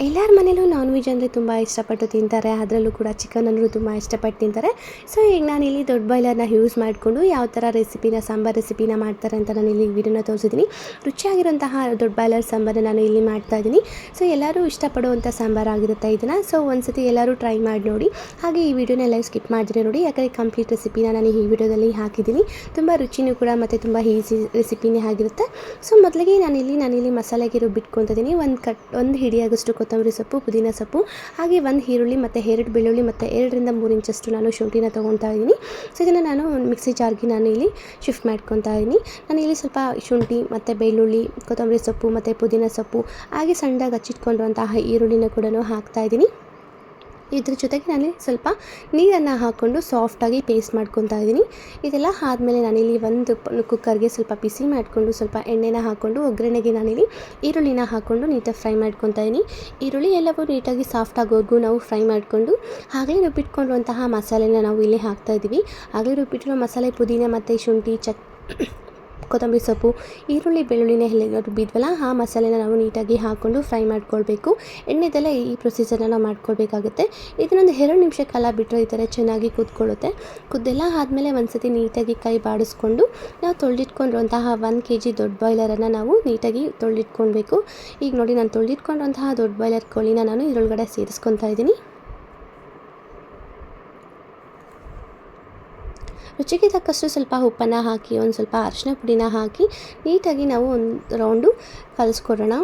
ಎಲ್ಲರ ಮನೇಲೂ non veg ಅಂದರೆ ತುಂಬ ಇಷ್ಟಪಟ್ಟು ತಿಂತಾರೆ. ಅದರಲ್ಲೂ ಕೂಡ ಚಿಕನ್ ಅಂದರೂ ತುಂಬ ಇಷ್ಟಪಟ್ಟು ತಿಂತಾರೆ. ಸೊ ಈಗ ನಾನಿಲ್ಲಿ ದೊಡ್ಡ ಬಾಯ್ಲರ್ನ ಯೂಸ್ ಮಾಡಿಕೊಂಡು ಯಾವ ಥರ ಸಾಂಬಾರು ರೆಸಿಪಿನ ಮಾಡ್ತಾರೆ ಅಂತ ನಾನು ಇಲ್ಲಿ ವಿಡಿಯೋನ ತೋರಿಸಿದ್ದೀನಿ. ರುಚಿಯಾಗಿರೋಂತಹ ದೊಡ್ಡ ಬಾಯ್ಲರ್ ಸಾಂಬಾರನ್ನ ನಾನು ಇಲ್ಲಿ ಮಾಡ್ತಾಯಿದ್ದೀನಿ. ಸೊ ಎಲ್ಲರೂ ಇಷ್ಟಪಡುವಂಥ ಸಾಂಬಾರಾಗಿರುತ್ತೆ ಇದನ್ನು. ಸೊ ಒಂದ್ಸತಿ ಎಲ್ಲರೂ ಟ್ರೈ ಮಾಡಿ ನೋಡಿ. ಹಾಗೆ ಈ ವಿಡಿಯೋನ ಎಲ್ಲ ಸ್ಕಿಪ್ ಮಾಡಿದ್ರೆ ನೋಡಿ, ಯಾಕಂದರೆ ಕಂಪ್ಲೀಟ್ ರೆಸಿಪಿನ ನಾನು ಈ ವಿಡಿಯೋದಲ್ಲಿ ಹಾಕಿದ್ದೀನಿ. ತುಂಬ ರುಚಿನೂ ಕೂಡ ಮತ್ತು ತುಂಬ ಈಸಿ ರೆಸಿಪಿನೇ ಆಗಿರುತ್ತೆ. ಸೊ ಮೊದಲಿಗೆ ನಾನಿಲ್ಲಿ ಮಸಾಲೆಗೆ ರುಬ್ಬಿಟ್ಕೊತಿದ್ದೀನಿ. ಒಂದು ಹಿಡಿಯಾಗಷ್ಟು ಕೊತ್ತಂಬರಿ ಸೊಪ್ಪು, ಪುದೀನ ಸೊಪ್ಪು, ಹಾಗೆ ಒಂದು ಈರುಳ್ಳಿ ಮತ್ತು 2 ಬೆಳ್ಳುಳ್ಳಿ ಮತ್ತು 2 ರಿಂದ 3 ಇಂಚಷ್ಟು ನಾನು ಶುಂಠಿನ ತೊಗೊತಾ ಇದ್ದೀನಿ. ಸೊ ಇದನ್ನು ನಾನು ಮಿಕ್ಸಿ ಜಾರ್ಗೆ ನಾನು ಇಲ್ಲಿ ಶಿಫ್ಟ್ ಮಾಡ್ಕೊತಾ ಇದ್ದೀನಿ. ನಾನಿಲ್ಲಿ ಸ್ವಲ್ಪ ಶುಂಠಿ ಮತ್ತು ಬೆಳ್ಳುಳ್ಳಿ, ಕೊತ್ತಂಬರಿ ಸೊಪ್ಪು ಮತ್ತು ಪುದೀನ ಸೊಪ್ಪು, ಹಾಗೆ ಸಣ್ಣದಾಗಿ ಹಚ್ಚಿಟ್ಕೊಂಡಿರುವಂತಹ ಈರುಳ್ಳಿನ ಕೂಡ ಹಾಕ್ತಾ ಇದ್ದೀನಿ. ಇದ್ರ ಜೊತೆಗೆ ನಾನು ಸ್ವಲ್ಪ ನೀರನ್ನು ಹಾಕ್ಕೊಂಡು ಸಾಫ್ಟಾಗಿ ಪೇಸ್ಟ್ ಮಾಡ್ಕೊತಾ ಇದ್ದೀನಿ. ಇದೆಲ್ಲ ಆದಮೇಲೆ ನಾನಿಲ್ಲಿ ಒಂದು ಕುಕ್ಕರ್ಗೆ ಸ್ವಲ್ಪ ಬಿಸಿ ಮಾಡಿಕೊಂಡು ಸ್ವಲ್ಪ ಎಣ್ಣೆನ ಹಾಕ್ಕೊಂಡು ಒಗ್ಗರಣೆಗೆ ನಾನಿಲ್ಲಿ ಈರುಳ್ಳಿನ ಹಾಕ್ಕೊಂಡು ನೀಟಾಗಿ ಫ್ರೈ ಮಾಡ್ಕೊತಾ ಇದ್ದೀನಿ. ಈರುಳ್ಳಿ ಎಲ್ಲವೂ ನೀಟಾಗಿ ಸಾಫ್ಟ್ ಆಗೋವರೆಗೂ ನಾವು ಫ್ರೈ ಮಾಡಿಕೊಂಡು ಆಗಲೇ ರುಬ್ಬಿಟ್ಕೊಂಡಿರುವಂತಹ ಮಸಾಲೆನ ನಾವು ಇಲ್ಲಿ ಹಾಕ್ತಾಯಿದ್ದೀವಿ. ಆಗಲೇ ರುಬ್ಬಿಟ್ಟಿರೋ ಮಸಾಲೆ, ಪುದೀನ ಮತ್ತು ಶುಂಠಿ, ಕೊತ್ತಂಬರಿ ಸೊಪ್ಪು, ಈರುಳ್ಳಿ, ಬೆಳ್ಳುಳ್ಳಿನ ಎಲ್ಲ ರುಬ್ಬಿದ್ವಲ್ಲ, ಆ ಮಸಾಲೆನ ನಾವು ನೀಟಾಗಿ ಹಾಕ್ಕೊಂಡು ಫ್ರೈ ಮಾಡ್ಕೊಳ್ಬೇಕು. ಎಣ್ಣೆದಲ್ಲೇ ಈ ಪ್ರೊಸೀಜರ್ನ ನಾವು ಮಾಡ್ಕೊಳ್ಬೇಕಾಗುತ್ತೆ. ಇದನ್ನೊಂದು 2 ನಿಮಿಷ ಕಾಲ ಬಿಟ್ಟರೆ ಈ ಥರ ಚೆನ್ನಾಗಿ ಕುದ್ಕೊಳ್ಳುತ್ತೆ. ಕುದ್ದೆಲ್ಲ ಆದಮೇಲೆ ಒಂದ್ಸತಿ ನೀಟಾಗಿ ಕೈ ಬಾಡಿಸ್ಕೊಂಡು ನಾವು ತೊಳೆದಿಟ್ಕೊಂಡಿರುವಂತಹ 1 kg ದೊಡ್ಡ ಬಾಯ್ಲರನ್ನು ನಾವು ನೀಟಾಗಿ ತೊಳೆದಿಟ್ಕೊಳ್ಬೇಕು. ಈಗ ನೋಡಿ, ನಾನು ತೊಳೆದಿಟ್ಕೊಂಡಿರುವಂತಹ ದೊಡ್ಡ ಬಾಯ್ಲರ್ ಕೋಳಿನ ನಾನು ಇದರೊಳಗಡೆ ಸೇರಿಸ್ಕೊತಾ ಇದ್ದೀನಿ. ರುಚಿಗೆ ತಕ್ಕಷ್ಟು ಸ್ವಲ್ಪ ಉಪ್ಪನ್ನು ಹಾಕಿ, ಒಂದು ಸ್ವಲ್ಪ ಅರಿಶಿನ ಪುಡಿನ ಹಾಕಿ ನೀಟಾಗಿ ನಾವು ಒಂದು ರೌಂಡು ಕಲಿಸ್ಕೊಡೋಣ.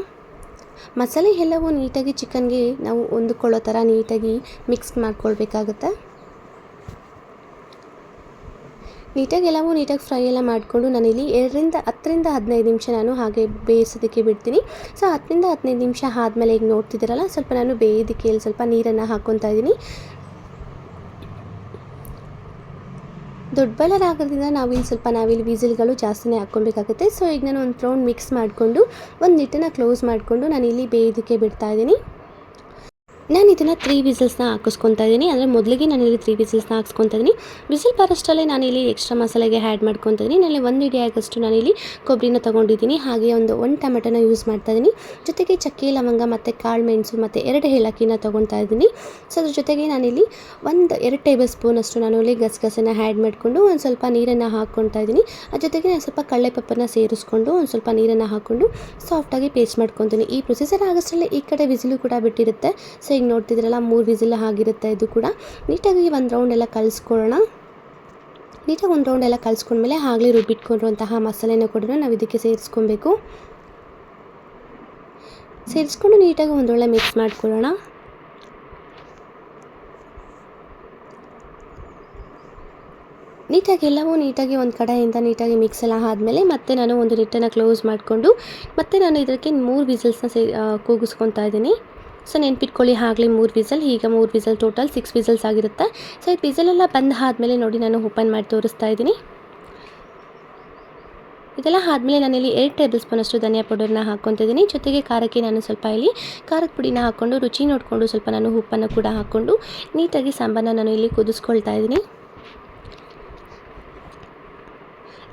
ಮಸಾಲೆ ಎಲ್ಲವೂ ನೀಟಾಗಿ ಚಿಕನ್ಗೆ ನಾವು ಹೊಂದ್ಕೊಳ್ಳೋ ಥರ ನೀಟಾಗಿ ಮಿಕ್ಸ್ ಮಾಡ್ಕೊಳ್ಬೇಕಾಗುತ್ತೆ. ನೀಟಾಗಿ ಫ್ರೈ ಎಲ್ಲ ಮಾಡಿಕೊಂಡು ನಾನಿಲ್ಲಿ 10 ರಿಂದ 15 ನಿಮಿಷ ನಾನು ಹಾಗೆ ಬೇಯಿಸೋದಕ್ಕೆ ಬಿಡ್ತೀನಿ. ಸೊ 10 ರಿಂದ 15 ನಿಮಿಷ ಆದಮೇಲೆ ಈಗ ನೋಡ್ತಿದ್ದೀರಲ್ಲ, ಸ್ವಲ್ಪ ನಾನು ಬೇಯೋದಕ್ಕೆ ಸ್ವಲ್ಪ ನೀರನ್ನು ಹಾಕ್ಕೊತಾ ಇದ್ದೀನಿ. ದೊಡ್ಡ ಬಾಯ್ಲರ್ ಆಗೋದ್ರಿಂದ ನಾವಿಲ್ಲಿ ವಿಸಿಲ್ಗಳು ಜಾಸ್ತಿನೇ ಹಾಕ್ಕೊಬೇಕಾಗುತ್ತೆ. ಸೊ ಈಗ ನಾನು ಒಂದು ರೌಂಡ್ ಮಿಕ್ಸ್ ಮಾಡಿಕೊಂಡು ಒಂದು ಲಿಟ್ಟನ್ನು ಕ್ಲೋಸ್ ಮಾಡಿಕೊಂಡು ನಾನಿಲ್ಲಿ ಬೇಯೋದಕ್ಕೆ ಬಿಡ್ತಾ ಇದ್ದೀನಿ. ನಾನು ಇದನ್ನು 3 ವಿಸಿಲ್ಸ್ನ ಹಾಕಿಸ್ಕೊತಾ ಇದ್ದೀನಿ. ಅಂದರೆ ಮೊದಲಿಗೆ ನಾನಿಲ್ಲಿ 3 ವಿಸಿಲ್ಸ್ನ ಹಾಕ್ಸ್ಕೊತಾ ಇದ್ದೀನಿ. ವಿಸಿಲ್ ಬರೋಷ್ಟರಲ್ಲೇ ನಾನಿಲ್ಲಿ ಎಕ್ಸ್ಟ್ರಾ ಮಸಾಲೆಗೆ ಆ್ಯಡ್ ಮಾಡ್ಕೊತಾ ಇದ್ದೀನಿ. ನಾನಿಲ್ಲಿ 1 ಹಿಡಿಯಾಗಷ್ಟು ನಾನಿಲ್ಲಿ ಕೊಬ್ಬರಿನ ತೊಗೊಂಡಿದ್ದೀನಿ. ಹಾಗೆ ಒಂದು ಟೊಮೆಟೊನ ಯೂಸ್ ಮಾಡ್ತಾ ಇದ್ದೀನಿ. ಜೊತೆಗೆ ಚಕ್ಕೆ, ಲವಂಗ ಮತ್ತು ಕಾಳು ಮೆಣಸು ಮತ್ತು 2 ಏಲಕ್ಕಿನ ತೊಗೊತಾ ಇದ್ದೀನಿ. ಸೊ ಅದ್ರ ಜೊತೆಗೆ ನಾನಿಲ್ಲಿ 2 ಟೇಬಲ್ ಸ್ಪೂನಷ್ಟು ನಾನು ಇಲ್ಲಿ ಗಸಗಸೆನ ಆ್ಯಡ್ ಮಾಡಿಕೊಂಡು ಒಂದು ಸ್ವಲ್ಪ ನೀರನ್ನು ಹಾಕ್ಕೊತಾ ಇದ್ದೀನಿ. ಅದ್ರ ಜೊತೆಗೆ ನಾನು ಸ್ವಲ್ಪ ಕಡಲೆಪಪ್ಪನ್ನ ಸೇರಿಸ್ಕೊಂಡು ಒಂದು ಸ್ವಲ್ಪ ನೀರನ್ನು ಹಾಕ್ಕೊಂಡು ಸಾಫ್ಟಾಗಿ ಪೇಸ್ಟ್ ಮಾಡ್ಕೊತೀನಿ. ಈ ಪ್ರೊಸೀಜರ್ ಆಗೋಷ್ಟರಲ್ಲೇ ಈ ಕಡೆ ವಿಸಿಲು ಕೂಡ ಬಿಟ್ಟಿರುತ್ತೆ. ಸೊ ಈಗ ನೋಡ್ತಿದ್ರಲ್ಲ, 3 ವಿಸಿಲ್ ಆಗಿರುತ್ತೆ. ಇದು ಕೂಡ ನೀಟಾಗಿ ಒಂದು ರೌಂಡ್ ಎಲ್ಲ ಕಲಿಸ್ಕೊಳ್ಳೋಣ. ನೀಟಾಗಿ ಒಂದು ರೌಂಡ್ ಎಲ್ಲ ಕಲಿಸ್ಕೊಂಡ್ಮೇಲೆ ಆಗಲೇ ರುಬ್ಬಿಟ್ಕೊಂಡಿರುವಂತಹ ಮಸಾಲೆನ ಕೂಡ ನಾವು ಇದಕ್ಕೆ ಸೇರಿಸ್ಕೊಬೇಕು. ಸೇರಿಸ್ಕೊಂಡು ನೀಟಾಗಿ ಒಂದೊಳ್ಳೆ ಮಿಕ್ಸ್ ಮಾಡ್ಕೊಳ್ಳೋಣ. ನೀಟಾಗಿ ಒಂದು ಕಡೆಯಿಂದ ನೀಟಾಗಿ ಮಿಕ್ಸ್ ಎಲ್ಲ ಆದಮೇಲೆ ಮತ್ತೆ ನಾನು ಒಂದು ಲಿಟ್ಟನ್ನು ಕ್ಲೋಸ್ ಮಾಡಿಕೊಂಡು ಮತ್ತೆ ನಾನು ಇದಕ್ಕೆ 3 ವಿಸಿಲ್ಸ್ನ ಕೂಗಿಸ್ಕೊತಾ ಇದ್ದೀನಿ. ಸೊ ನೆನ್ಪಿಟ್ಕೊಳ್ಳಿ, ಆಗಲೇ 3 ವಿಸಲ್, ಈಗ 3 ವಿಸಲ್, ಟೋಟಲ್ 6 ವಿಸಲ್ಸ್ ಆಗಿರುತ್ತೆ. ಸೊ ಈ ವಿಸಲೆಲ್ಲ ಬಂದು ಆದಮೇಲೆ ನೋಡಿ ನಾನು ಓಪನ್ ಮಾಡಿ ತೋರಿಸ್ತಾ ಇದ್ದೀನಿ. ಇದೆಲ್ಲ ಆದಮೇಲೆ ನಾನಿಲ್ಲಿ 2 ಟೇಬಲ್ ಸ್ಪೂನಷ್ಟು ಧನಿಯಾ ಪೌಡರ್ನ ಹಾಕ್ಕೊತಿದ್ದೀನಿ. ಜೊತೆಗೆ ಖಾರಕ್ಕೆ ನಾನು ಸ್ವಲ್ಪ ಇಲ್ಲಿ ಖಾರದ ಪುಡಿನ ಹಾಕ್ಕೊಂಡು ರುಚಿ ನೋಡಿಕೊಂಡು ಸ್ವಲ್ಪ ನಾನು ಉಪ್ಪನ್ನು ಕೂಡ ಹಾಕ್ಕೊಂಡು ನೀಟಾಗಿ ಸಾಂಬಾರನ್ನ ನಾನು ಇಲ್ಲಿ ಕುದಿಸ್ಕೊಳ್ತಾ ಇದ್ದೀನಿ.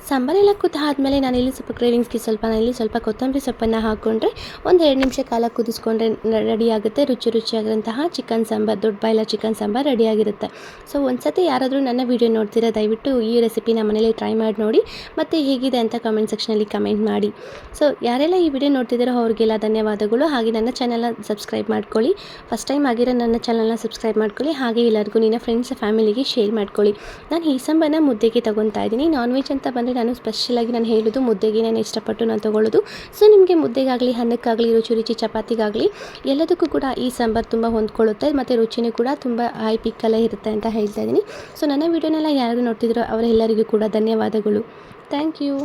ಸಾಂಬಾರೆಲ್ಲ ಕುದ್ದಾದಮೇಲೆ ನಾನಿಲ್ಲಿ ಸ್ವಲ್ಪ ಕ್ರೇವಿಂಗ್ಸ್ಗೆ ಸ್ವಲ್ಪ ಕೊತ್ತಂಬರಿ ಸೊಪ್ಪನ್ನು ಹಾಕ್ಕೊಂಡ್ರೆ ಒಂದು 2 ನಿಮಿಷ ಕಾಲ ಕುದಿಸ್ಕೊಂಡ್ರೆ ರೆಡಿಯಾಗುತ್ತೆ. ರುಚಿಯಾಗಿರುವಂತಹ ಚಿಕನ್ ಸಾಂಬಾರು, ದೊಡ್ಡ ಬಾಯ್ಲರ್ ಚಿಕನ್ ಸಾಂಬಾರು ರೆಡಿಯಾಗಿರುತ್ತೆ. ಸೊ ಒಂದ್ಸತಿ ಯಾರಾದರೂ ನನ್ನ ವೀಡಿಯೋ ನೋಡ್ತೀರಾ, ದಯವಿಟ್ಟು ಈ ರೆಸಿಪಿನ ಮನೇಲಿ ಟ್ರೈ ಮಾಡಿ ನೋಡಿ, ಮತ್ತು ಹೇಗಿದೆ ಅಂತ ಕಮೆಂಟ್ ಸೆಕ್ಷನಲ್ಲಿ ಕಮೆಂಟ್ ಮಾಡಿ. ಸೊ ಯಾರೆಲ್ಲ ಈ ವಿಡಿಯೋ ನೋಡ್ತಿದ್ದಾರೋ ಅವ್ರಿಗೆಲ್ಲ ಧನ್ಯವಾದಗಳು. ಹಾಗೆ ನನ್ನ ಚಾನಲ್ನ ಸಬ್ಸ್ಕ್ರೈಬ್ ಮಾಡ್ಕೊಳ್ಳಿ. ಫಸ್ಟ್ ಟೈಮ್ ಆಗಿರೋ ನನ್ನ ಚಾನಲ್ನ ಸಬ್ಸ್ಕ್ರೈಬ್ ಮಾಡ್ಕೊಳ್ಳಿ. ಹಾಗೆ ಎಲ್ಲರಿಗೂ ನಿನ್ನ ಫ್ರೆಂಡ್ಸ್, ಫ್ಯಾಮಿಲಿಗೆ ಶೇರ್ ಮಾಡ್ಕೊಳ್ಳಿ. ನಾನು ಈ ಸಾಂಬಾರನ್ನ ಮುದ್ದೆಗೆ ತೊಗೊತಾ ಇದ್ದೀನಿ. ನಾನ್ ವೆಜ್ ಅಂತ ಬಂದರೆ ನಾನು ಸ್ಪೆಷಲಾಗಿ ನಾನು ಹೇಳೋದು ಮುದ್ದೆಗೆ ನಾನು ಇಷ್ಟಪಟ್ಟು ನಾನು ತೊಗೊಳ್ಳೋದು. ಸೊ ನಿಮಗೆ ಮುದ್ದೆಗಾಗಲಿ, ಅನ್ನಕ್ಕಾಗಲಿ, ರುಚಿ ಚಪಾತಿಗಾಗಲಿ ಎಲ್ಲದಕ್ಕೂ ಕೂಡ ಈ ಸಾಂಬಾರು ತುಂಬ ಹೊಂದ್ಕೊಳ್ಳುತ್ತೆ ಮತ್ತು ರುಚಿನೂ ಕೂಡ ತುಂಬ ಹೈ ಪಿಕ್ಕಲ್ಲೇ ಇರುತ್ತೆ ಅಂತ ಹೇಳ್ತಾ ಇದ್ದೀನಿ. ಸೊ ನನ್ನ ವೀಡಿಯೋನೆಲ್ಲ ಯಾರು ನೋಡ್ತಿದ್ರೋ ಅವರೆಲ್ಲರಿಗೂ ಕೂಡ ಧನ್ಯವಾದಗಳು. Thank you.